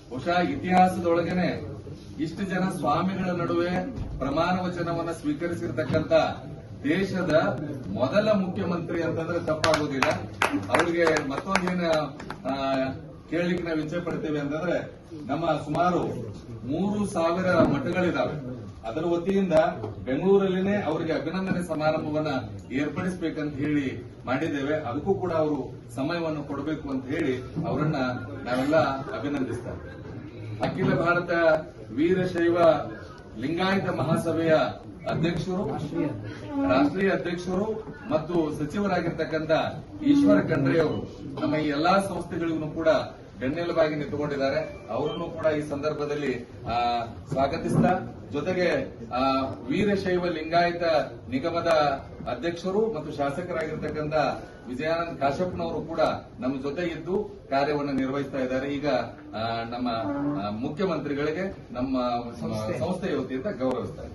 ಬಹುಶಃ ಇತಿಹಾಸದೊಳಗನೆ ಇಷ್ಟು ಜನ ಸ್ವಾಮಿಗಳ ನಡುವೆ ಪ್ರಮಾಣ ವಚನವನ್ನ ಸ್ವೀಕರಿಸಿರ್ತಕ್ಕಂಥ ದೇಶದ ಮೊದಲ ಮುಖ್ಯಮಂತ್ರಿ ಅಂತಂದ್ರೆ ತಪ್ಪಾಗೋದಿಲ್ಲ. ಅವರಿಗೆ ಮತ್ತೊಂದೇನು ಕೇಳಲಿಕ್ಕೆ ನಾವು ಇಚ್ಛೆ ಪಡ್ತೇವೆ ಅಂತಂದ್ರೆ, ನಮ್ಮ ಸುಮಾರು 3,000 ಮಠಗಳಿದಾವೆ. ಅದರ ವತಿಯಿಂದ ಬೆಂಗಳೂರಲ್ಲಿನೇ ಅವರಿಗೆ ಅಭಿನಂದನೆ ಸಮಾರಂಭವನ್ನ ಏರ್ಪಡಿಸಬೇಕಂತ ಹೇಳಿ ಮಾಡಿದ್ದೇವೆ. ಅದಕ್ಕೂ ಕೂಡ ಅವರು ಸಮಯವನ್ನು ಕೊಡಬೇಕು ಅಂತ ಹೇಳಿ ಅವರನ್ನ ನಾವೆಲ್ಲ ಅಭಿನಂದಿಸ್ತೇವೆ. ಅಖಿಲ ಭಾರತ ವೀರಶೈವ ಲಿಂಗಾಯತ ಮಹಾಸಭೆಯ ಅಧ್ಯಕ್ಷರು, ರಾಷ್ಟ್ರೀಯ ಅಧ್ಯಕ್ಷರು ಮತ್ತು ಸಚಿವರಾಗಿರ್ತಕ್ಕಂಥ ಈಶ್ವರ ಖಂಡ್ರೆ ಅವರು ನಮ್ಮ ಈ ಎಲ್ಲಾ ಸಂಸ್ಥೆಗಳಿಗೂ ಕೂಡ ಬೆನ್ನೆಲುಬಾಗಿ ನಿಂತುಕೊಂಡಿದ್ದಾರೆ. ಅವರನ್ನು ಕೂಡ ಈ ಸಂದರ್ಭದಲ್ಲಿ ಸ್ವಾಗತಿಸ್ತಾ, ಜೊತೆಗೆ ವೀರಶೈವ ಲಿಂಗಾಯತ ನಿಗಮದ ಅಧ್ಯಕ್ಷರು ಮತ್ತು ಶಾಸಕರಾಗಿರ್ತಕ್ಕಂಥ ವಿಜಯಾನಂದ ಕಾಶಪ್ಪನವರು ಕೂಡ ನಮ್ಮ ಜೊತೆ ಇದ್ದು ಕಾರ್ಯವನ್ನು ನಿರ್ವಹಿಸ್ತಾ ಇದ್ದಾರೆ. ಈಗ ನಮ್ಮ ಮುಖ್ಯಮಂತ್ರಿಗಳಿಗೆ ನಮ್ಮ ಸಂಸ್ಥೆಯ ವತಿಯಿಂದ ಗೌರವಿಸ್ತಾರೆ.